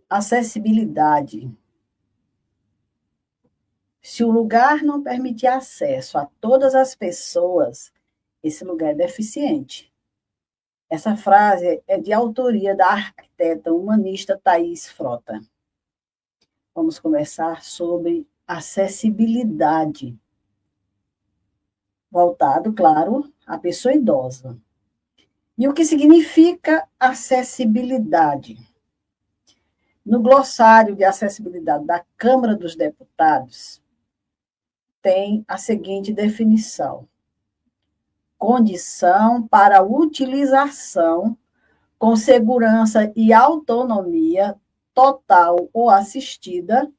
Acessibilidade. Se o lugar não permitir acesso a todas as pessoas, esse lugar é deficiente. Essa frase é de autoria da arquiteta humanista Thaís Frota. Vamos conversar sobre acessibilidade, voltado, claro, à pessoa idosa. E o que significa acessibilidade? No glossário de acessibilidade da Câmara dos Deputados, tem a seguinte definição: condição para utilização com segurança e autonomia total ou assistida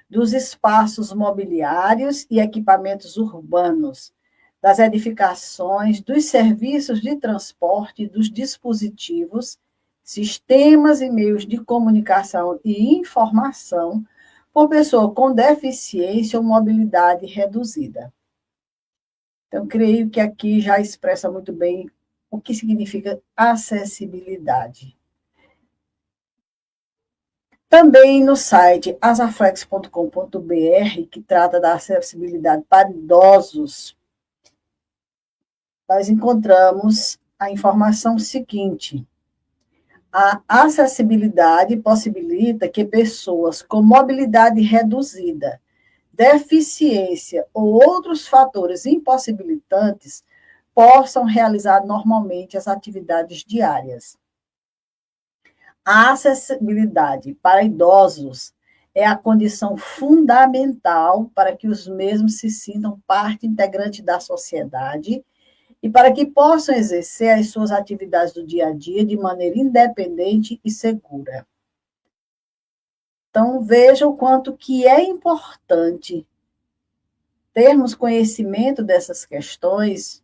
dos espaços mobiliários e equipamentos urbanos, das edificações, dos serviços de transporte, dos dispositivos, sistemas e meios de comunicação e informação por pessoa com deficiência ou mobilidade reduzida. Então, creio que aqui já expressa muito bem o que significa acessibilidade. Também no site asaflex.com.br, que trata da acessibilidade para idosos, nós encontramos a informação seguinte: a acessibilidade possibilita que pessoas com mobilidade reduzida, deficiência ou outros fatores impossibilitantes possam realizar normalmente as atividades diárias. A acessibilidade para idosos é a condição fundamental para que os mesmos se sintam parte integrante da sociedade e para que possam exercer as suas atividades do dia a dia de maneira independente e segura. Então, veja o quanto que é importante termos conhecimento dessas questões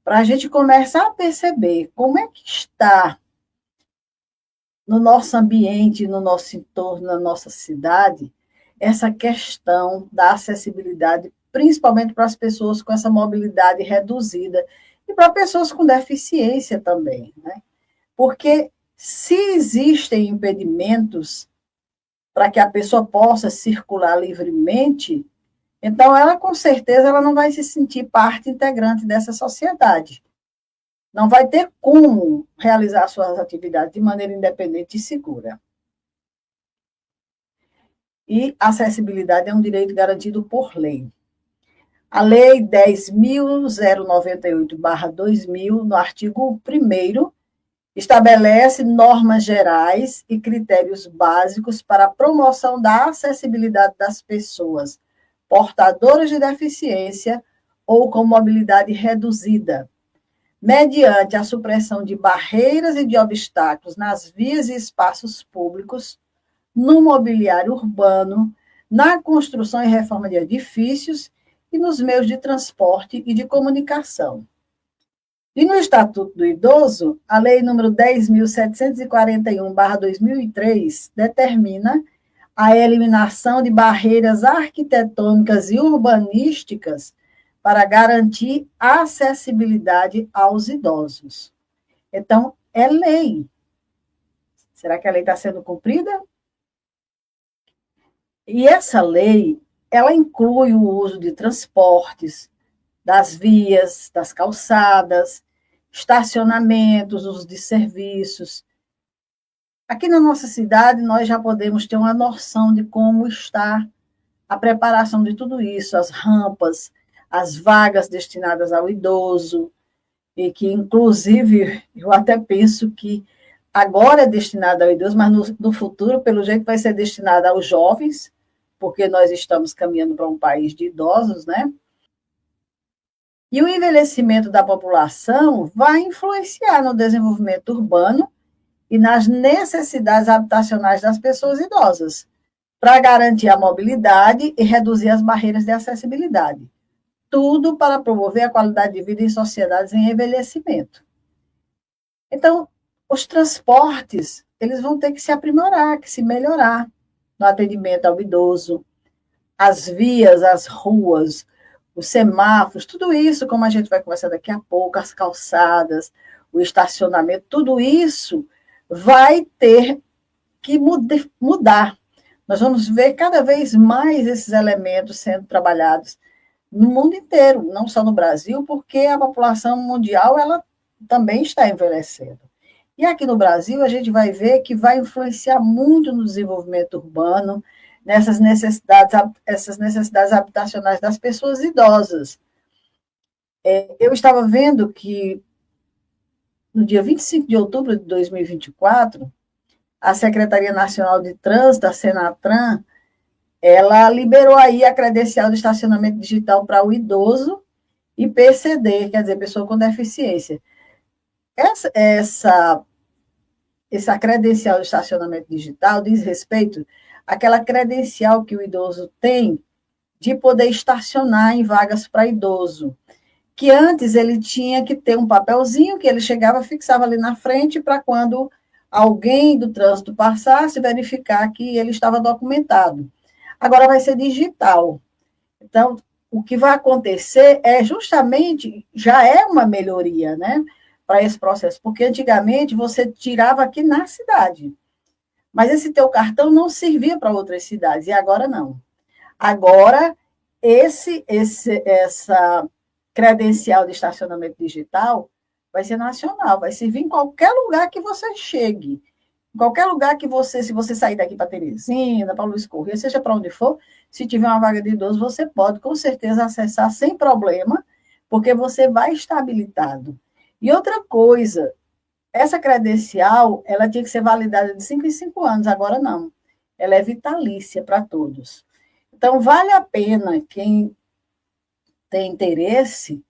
para a gente começar a perceber como é que está no nosso ambiente, no nosso entorno, na nossa cidade, essa questão da acessibilidade, principalmente para as pessoas com essa mobilidade reduzida e para pessoas com deficiência também, né? Porque se existem impedimentos para que a pessoa possa circular livremente, então ela com certeza ela não vai se sentir parte integrante dessa sociedade. Não vai ter como realizar suas atividades de maneira independente e segura. E acessibilidade é um direito garantido por lei. A Lei 10.098/2000, no artigo 1º, estabelece normas gerais e critérios básicos para a promoção da acessibilidade das pessoas portadoras de deficiência ou com mobilidade reduzida, mediante a supressão de barreiras e de obstáculos nas vias e espaços públicos, no mobiliário urbano, na construção e reforma de edifícios e nos meios de transporte e de comunicação. E no Estatuto do Idoso, a Lei nº 10.741/2003 determina a eliminação de barreiras arquitetônicas e urbanísticas para garantir acessibilidade aos idosos. Então, é lei. Será que a lei está sendo cumprida? E essa lei, ela inclui o uso de transportes, das vias, das calçadas, estacionamentos, uso de serviços. Aqui na nossa cidade, nós já podemos ter uma noção de como está a preparação de tudo isso, as rampas, as vagas destinadas ao idoso, e que, inclusive, eu até penso que agora é destinada ao idoso, mas no futuro, pelo jeito, vai ser destinada aos jovens, porque nós estamos caminhando para um país de idosos, né? E o envelhecimento da população vai influenciar no desenvolvimento urbano e nas necessidades habitacionais das pessoas idosas, para garantir a mobilidade e reduzir as barreiras de acessibilidade. Tudo para promover a qualidade de vida em sociedades em envelhecimento. Então, os transportes, eles vão ter que se aprimorar, que se melhorar no atendimento ao idoso, as vias, as ruas, os semáforos, tudo isso, como a gente vai conversar daqui a pouco, as calçadas, o estacionamento, tudo isso vai ter que mudar. Nós vamos ver cada vez mais esses elementos sendo trabalhados no mundo inteiro, não só no Brasil, porque a população mundial ela também está envelhecendo. E aqui no Brasil a gente vai ver que vai influenciar muito no desenvolvimento urbano, essas necessidades habitacionais das pessoas idosas. Eu estava vendo que no dia 25 de outubro de 2024, a Secretaria Nacional de Trânsito, a Senatran, ela liberou aí a credencial de estacionamento digital para o idoso e PCD, quer dizer, pessoa com deficiência. Essa credencial de estacionamento digital diz respeito àquela credencial que o idoso tem de poder estacionar em vagas para idoso, que antes ele tinha que ter um papelzinho que ele chegava, fixava ali na frente para quando alguém do trânsito passasse, verificar que ele estava documentado. Agora vai ser digital. Então, o que vai acontecer é justamente, já é uma melhoria, né, para esse processo, porque antigamente você tirava aqui na cidade, mas esse teu cartão não servia para outras cidades, e agora não. Agora, essa credencial de estacionamento digital vai ser nacional, vai servir em qualquer lugar que você chegue. Em qualquer lugar que você, se você sair daqui para Teresina, para Luiz Corrêa, seja para onde for, se tiver uma vaga de idoso, você pode, com certeza, acessar sem problema, porque você vai estar habilitado. E outra coisa, essa credencial, ela tinha que ser validada de 5 em 5 anos, agora não. Ela é vitalícia para todos. Então, vale a pena quem tem interesse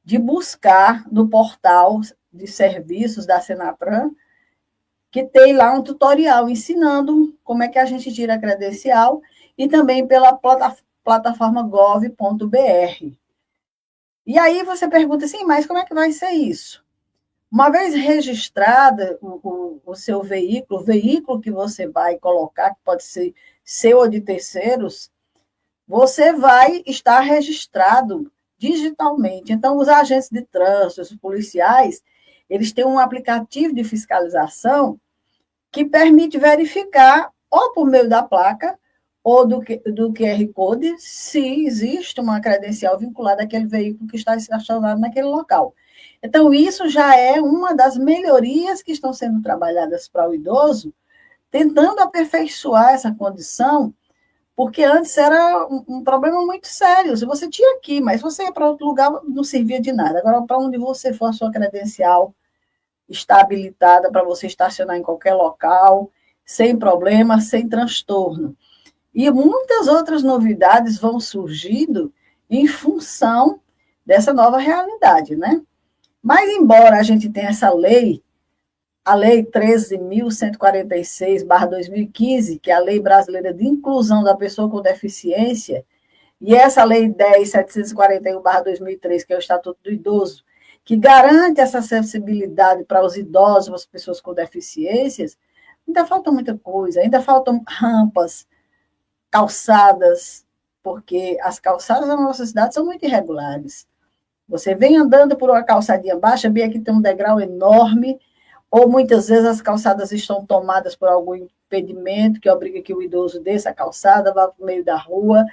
de buscar no portal de serviços da Senatran, que tem lá um tutorial ensinando como é que a gente tira a credencial e também pela plataforma gov.br. E aí você pergunta assim, mas como é que vai ser isso? Uma vez registrada o seu veículo, o veículo que você vai colocar, que pode ser seu ou de terceiros, você vai estar registrado digitalmente. Então, os agentes de trânsito, os policiais, eles têm um aplicativo de fiscalização que permite verificar, ou por meio da placa, ou do QR Code, se existe uma credencial vinculada àquele veículo que está estacionado naquele local. Então, isso já é uma das melhorias que estão sendo trabalhadas para o idoso, tentando aperfeiçoar essa condição, porque antes era um problema muito sério. Se você tinha aqui, mas se você ia para outro lugar, não servia de nada. Agora, para onde você for, a sua credencial está habilitada para você estacionar em qualquer local, sem problema, sem transtorno. E muitas outras novidades vão surgindo em função dessa nova realidade, né? Mas, embora a gente tenha essa lei, a Lei 13.146/2015, que é a Lei Brasileira de Inclusão da Pessoa com Deficiência, e essa Lei 10.741/2003, que é o Estatuto do Idoso, que garante essa acessibilidade para os idosos, para as pessoas com deficiências, ainda falta muita coisa, ainda faltam rampas, calçadas, porque as calçadas da nossa cidade são muito irregulares. Você vem andando por uma calçadinha baixa, bem aqui tem um degrau enorme, ou muitas vezes as calçadas estão tomadas por algum impedimento que obriga que o idoso desça a calçada, vá para o meio da rua,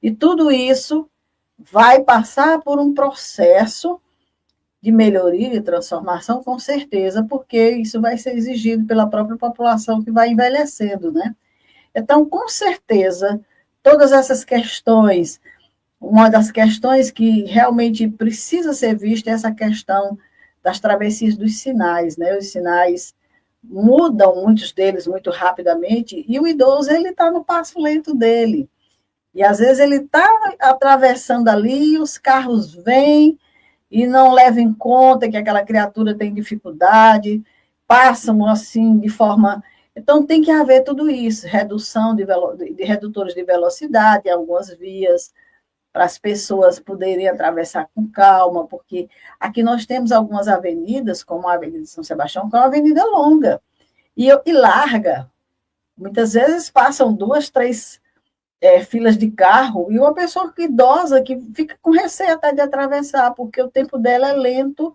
e tudo isso vai passar por um processo de melhoria e transformação, com certeza, porque isso vai ser exigido pela própria população que vai envelhecendo, né? Então, com certeza, todas essas questões, uma das questões que realmente precisa ser vista é essa questão das travessias dos sinais, né? Os sinais mudam, muitos deles, muito rapidamente, e o idoso, ele está no passo lento dele. E, às vezes, ele está atravessando ali, os carros vêm e não levam em conta que aquela criatura tem dificuldade, passam, assim, de forma... Então, tem que haver tudo isso, redução de redutores de velocidade em algumas vias, para as pessoas poderem atravessar com calma, porque aqui nós temos algumas avenidas, como a Avenida São Sebastião, que é uma avenida longa e larga. Muitas vezes passam 2, 3 filas de carro, e uma pessoa idosa que fica com receio até de atravessar, porque o tempo dela é lento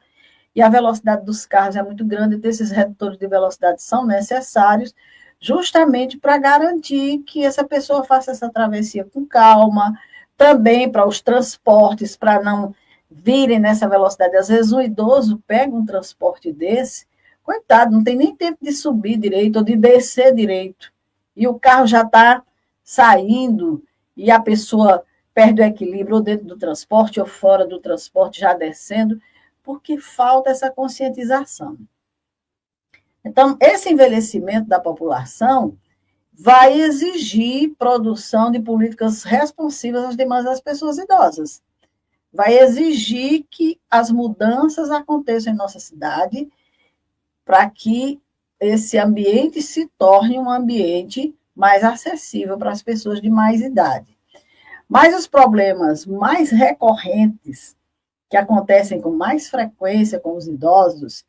e a velocidade dos carros é muito grande, então esses redutores de velocidade são necessários justamente para garantir que essa pessoa faça essa travessia com calma, também para os transportes, para não virem nessa velocidade. Às vezes um idoso pega um transporte desse, coitado, não tem nem tempo de subir direito ou de descer direito. E o carro já está saindo e a pessoa perde o equilíbrio ou dentro do transporte ou fora do transporte, já descendo, porque falta essa conscientização. Então, esse envelhecimento da população vai exigir produção de políticas responsivas às demandas das pessoas idosas. Vai exigir que as mudanças aconteçam em nossa cidade para que esse ambiente se torne um ambiente mais acessível para as pessoas de mais idade. Mas os problemas mais recorrentes, que acontecem com mais frequência com os idosos,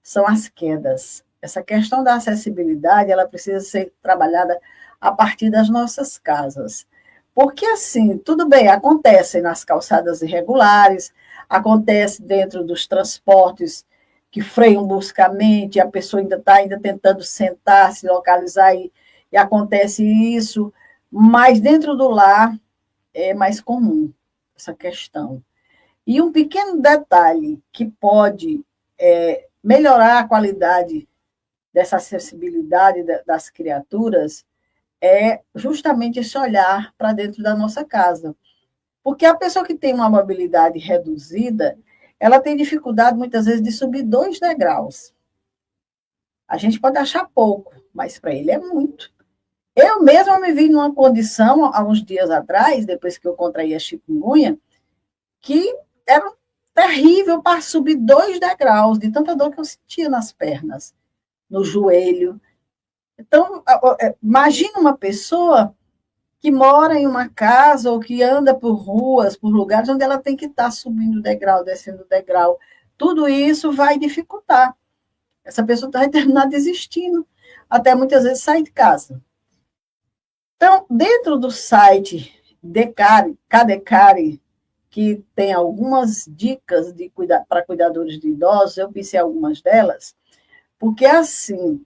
são as quedas. Essa questão da acessibilidade, ela precisa ser trabalhada a partir das nossas casas. Porque, assim, tudo bem, acontece nas calçadas irregulares, acontece dentro dos transportes que freiam bruscamente, a pessoa ainda está tentando sentar, se localizar, e acontece isso, mas dentro do lar é mais comum essa questão. E um pequeno detalhe que pode melhorar a qualidade dessa acessibilidade das criaturas é justamente esse olhar para dentro da nossa casa. Porque a pessoa que tem uma mobilidade reduzida, ela tem dificuldade, muitas vezes, de subir 2 degraus. A gente pode achar pouco, mas para ele é muito. Eu mesma me vi numa condição, há uns dias atrás, depois que eu contraí a chikungunya, que era terrível para subir 2 degraus, de tanta dor que eu sentia nas pernas, no joelho. Então, imagina uma pessoa que mora em uma casa ou que anda por ruas, por lugares onde ela tem que estar subindo degrau, descendo degrau. Tudo isso vai dificultar. Essa pessoa vai terminar desistindo, até muitas vezes sair de casa. Então, dentro do site Decare, Cadecare, que tem algumas dicas para cuidadores de idosos, eu pensei algumas delas, porque assim,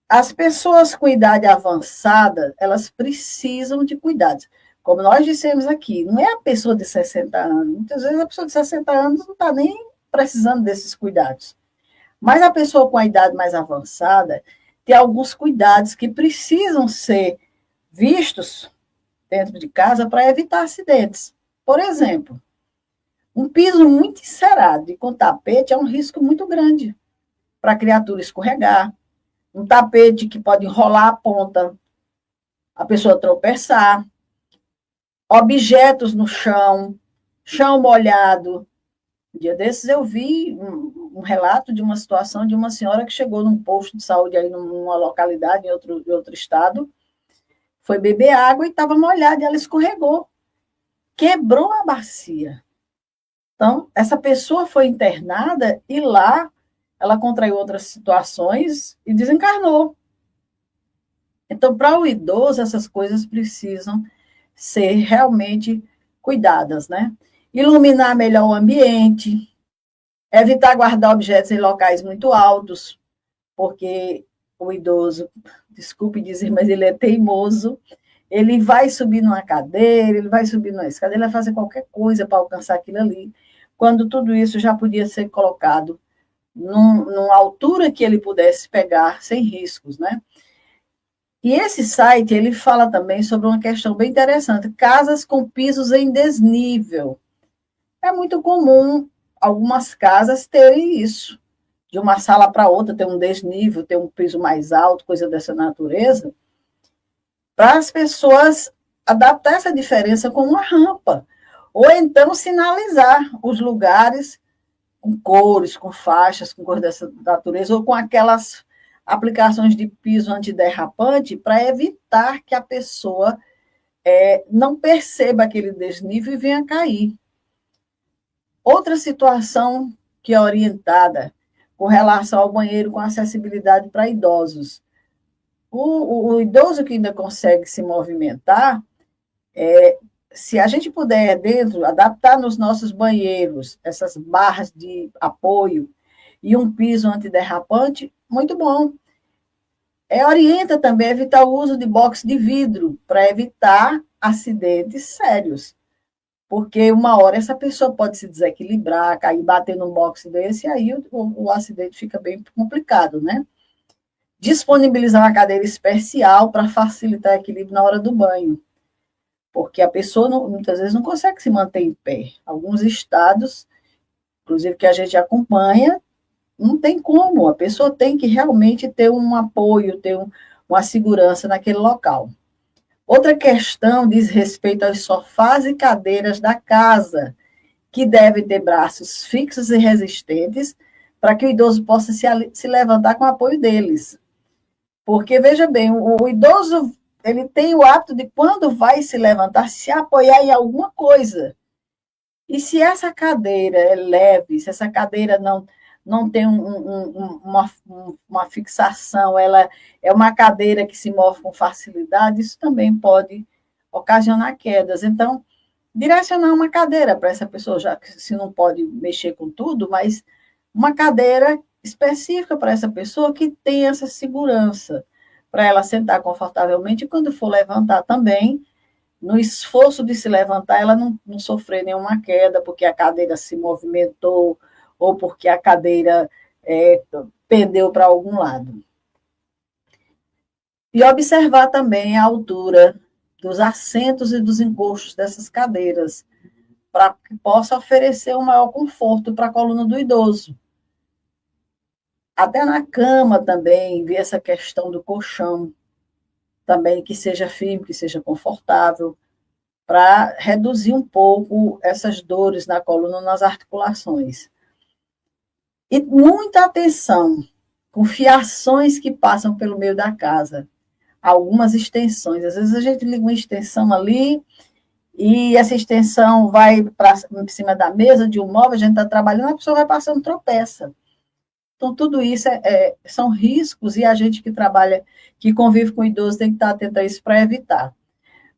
as pessoas com idade avançada, elas precisam de cuidados. Como nós dissemos aqui, não é a pessoa de 60 anos. Muitas vezes a pessoa de 60 anos não está nem precisando desses cuidados. Mas a pessoa com a idade mais avançada tem alguns cuidados que precisam ser vistos dentro de casa para evitar acidentes. Por exemplo, um piso muito encerado e com tapete é um risco muito grande para a criatura escorregar. Um tapete que pode enrolar a ponta, a pessoa tropeçar, objetos no chão, chão molhado. Um dia desses eu vi um relato de uma situação de uma senhora que chegou num posto de saúde aí numa localidade, em outro estado, foi beber água e estava molhada e ela escorregou, quebrou a bacia. Então, essa pessoa foi internada e lá ela contraiu outras situações e desencarnou. Então, para o idoso, essas coisas precisam ser realmente cuidadas, né? Iluminar melhor o ambiente, evitar guardar objetos em locais muito altos, porque o idoso, desculpe dizer, mas ele é teimoso, ele vai subir numa cadeira, ele vai subir numa escada, ele vai fazer qualquer coisa para alcançar aquilo ali, quando tudo isso já podia ser colocado numa altura que ele pudesse pegar sem riscos, né? E esse site, ele fala também sobre uma questão bem interessante, casas com pisos em desnível. É muito comum algumas casas terem isso, de uma sala para outra ter um desnível, ter um piso mais alto, coisa dessa natureza, para as pessoas adaptar essa diferença com uma rampa, ou então sinalizar os lugares com cores, com faixas, com cores dessa natureza, ou com aquelas aplicações de piso antiderrapante para evitar que a pessoa não perceba aquele desnível e venha cair. Outra situação que é orientada com relação ao banheiro com acessibilidade para idosos. O idoso que ainda consegue se movimentar, se a gente puder dentro, adaptar nos nossos banheiros essas barras de apoio e um piso antiderrapante, muito bom. Orienta também a evitar o uso de box de vidro, para evitar acidentes sérios. Porque uma hora essa pessoa pode se desequilibrar, cair, bater num box desse, e aí o acidente fica bem complicado, né? Disponibilizar uma cadeira especial para facilitar o equilíbrio na hora do banho, porque a pessoa muitas vezes não consegue se manter em pé. Alguns estados, inclusive que a gente acompanha, não tem como, a pessoa tem que realmente ter um apoio, ter uma segurança naquele local. Outra questão diz respeito aos sofás e cadeiras da casa, que devem ter braços fixos e resistentes para que o idoso possa se levantar com o apoio deles. Porque, veja bem, o idoso ele tem o hábito de, quando vai se levantar, se apoiar em alguma coisa. E se essa cadeira é leve, se essa cadeira não tem uma fixação, ela é uma cadeira que se move com facilidade, isso também pode ocasionar quedas. Então, direcionar uma cadeira para essa pessoa, já que se não pode mexer com tudo, mas uma cadeira específica para essa pessoa que tenha essa segurança, para ela sentar confortavelmente e quando for levantar também, no esforço de se levantar, ela não sofrer nenhuma queda, porque a cadeira se movimentou ou porque a cadeira pendeu para algum lado. E observar também a altura dos assentos e dos encostos dessas cadeiras, para que possa oferecer um maior conforto para a coluna do idoso. Até na cama também, ver essa questão do colchão, também que seja firme, que seja confortável, para reduzir um pouco essas dores na coluna, nas articulações. E muita atenção com fiações que passam pelo meio da casa. Algumas extensões. Às vezes a gente liga uma extensão ali e essa extensão vai para cima da mesa de um móvel, a gente está trabalhando, a pessoa vai passando, tropeça. Então, tudo isso são riscos e a gente que trabalha, que convive com idosos, tem que estar atento a isso para evitar.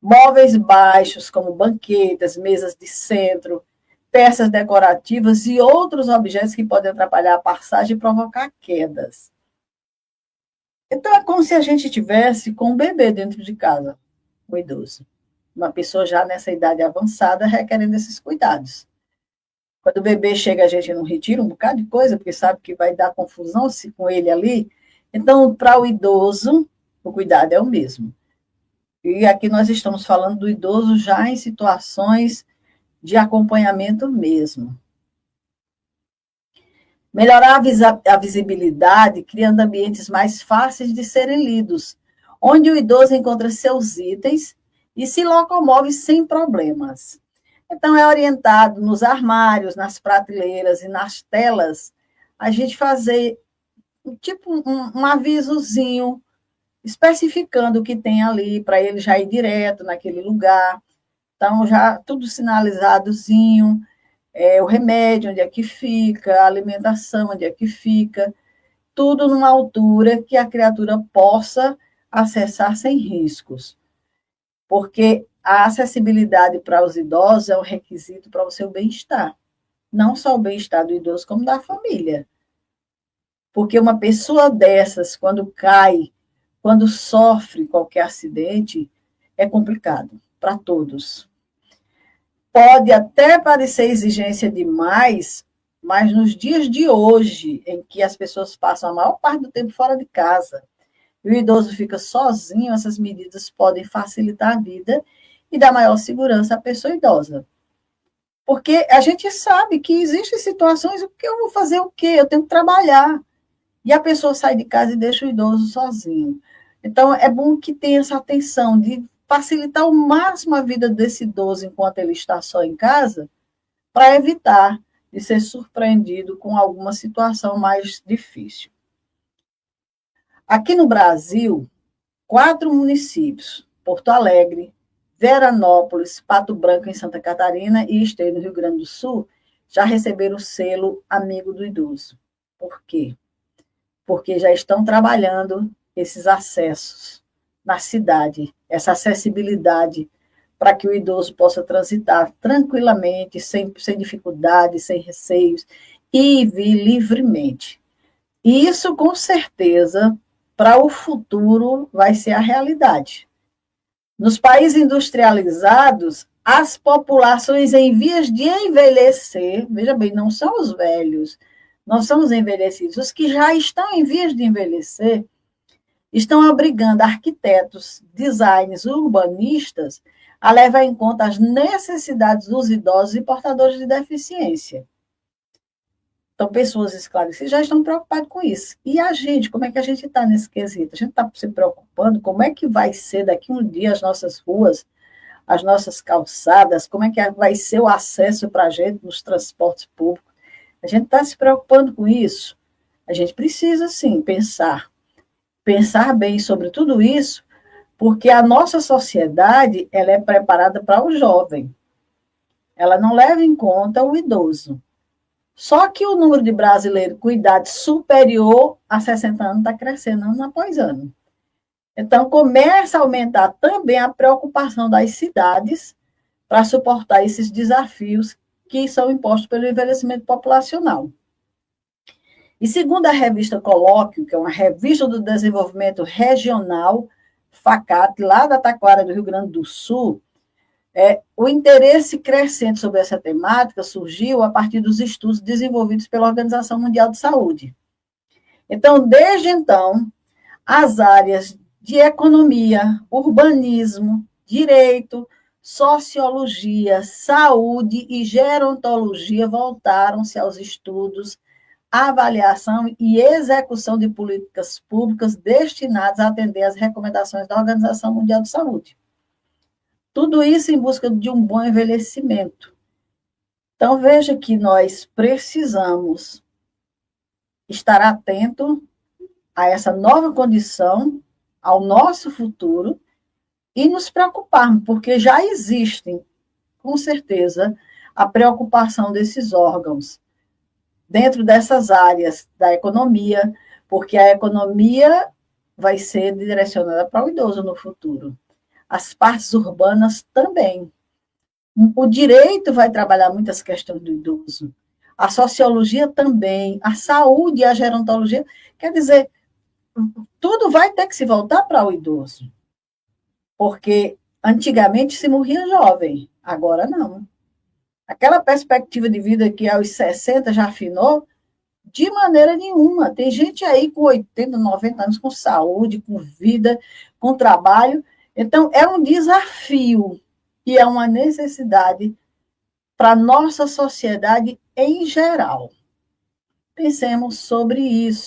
Móveis baixos, como banquetas, mesas de centro, peças decorativas e outros objetos que podem atrapalhar a passagem e provocar quedas. Então, é como se a gente tivesse com um bebê dentro de casa, um idoso. Uma pessoa já nessa idade avançada requerendo esses cuidados. Quando o bebê chega, a gente não retira um bocado de coisa, porque sabe que vai dar confusão se com ele ali. Então, para o idoso, o cuidado é o mesmo. E aqui nós estamos falando do idoso já em situações de acompanhamento mesmo. Melhorar a visibilidade, criando ambientes mais fáceis de serem lidos, onde o idoso encontra seus itens e se locomove sem problemas. Então, é orientado nos armários, nas prateleiras e nas telas, a gente fazer tipo um avisozinho, especificando o que tem ali, para ele já ir direto naquele lugar. Então, já tudo sinalizadozinho, o remédio, onde é que fica, a alimentação, onde é que fica, tudo numa altura que a criatura possa acessar sem riscos. Porque a acessibilidade para os idosos é um requisito para o seu bem-estar. Não só o bem-estar do idoso, como da família. Porque uma pessoa dessas, quando cai, quando sofre qualquer acidente, é complicado para todos. Pode até parecer exigência demais, mas nos dias de hoje, em que as pessoas passam a maior parte do tempo fora de casa, e o idoso fica sozinho, essas medidas podem facilitar a vida e dar maior segurança à pessoa idosa. Porque a gente sabe que existem situações, o que eu vou fazer o quê? Eu tenho que trabalhar. E a pessoa sai de casa e deixa o idoso sozinho. Então, é bom que tenha essa atenção de facilitar ao máximo a vida desse idoso enquanto ele está só em casa, para evitar de ser surpreendido com alguma situação mais difícil. Aqui no Brasil, 4 municípios, Porto Alegre, Veranópolis, Pato Branco, em Santa Catarina, e Esteio, no Rio Grande do Sul, já receberam o selo Amigo do Idoso. Por quê? Porque já estão trabalhando esses acessos na cidade, essa acessibilidade para que o idoso possa transitar tranquilamente, sem dificuldade, sem receios, e vir livremente. E isso, com certeza, para o futuro vai ser a realidade. Nos países industrializados, as populações em vias de envelhecer, veja bem, não são os velhos, não são os envelhecidos, os que já estão em vias de envelhecer, estão obrigando arquitetos, designers, urbanistas a levar em conta as necessidades dos idosos e portadores de deficiência. Então, pessoas esclarecidas já estão preocupadas com isso. E a gente, como é que a gente está nesse quesito? A gente está se preocupando como é que vai ser daqui um dia as nossas ruas, as nossas calçadas, como é que vai ser o acesso para a gente nos transportes públicos. A gente está se preocupando com isso. A gente precisa, sim, pensar bem sobre tudo isso, porque a nossa sociedade ela é preparada para o jovem. Ela não leva em conta o idoso. Só que o número de brasileiros com idade superior a 60 anos está crescendo ano após ano. Então, começa a aumentar também a preocupação das cidades para suportar esses desafios que são impostos pelo envelhecimento populacional. E segundo a revista Colóquio, que é uma revista do desenvolvimento regional, FACAT, lá da Taquara do Rio Grande do Sul, o interesse crescente sobre essa temática surgiu a partir dos estudos desenvolvidos pela Organização Mundial de Saúde. Então, desde então, as áreas de economia, urbanismo, direito, sociologia, saúde e gerontologia voltaram-se aos estudos, avaliação e execução de políticas públicas destinadas a atender às recomendações da Organização Mundial de Saúde. Tudo isso em busca de um bom envelhecimento. Então, veja que nós precisamos estar atento a essa nova condição, ao nosso futuro, e nos preocuparmos, porque já existem, com certeza, a preocupação desses órgãos dentro dessas áreas da economia, porque a economia vai ser direcionada para o idoso no futuro. As partes urbanas também. O direito vai trabalhar muitas questões do idoso. A sociologia também, a saúde e a gerontologia. Quer dizer, tudo vai ter que se voltar para o idoso. Porque antigamente se morria jovem, agora não. Aquela perspectiva de vida que aos 60 já afinou, de maneira nenhuma. Tem gente aí com 80, 90 anos, com saúde, com vida, com trabalho. Então, é um desafio e é uma necessidade para a nossa sociedade em geral. Pensemos sobre isso.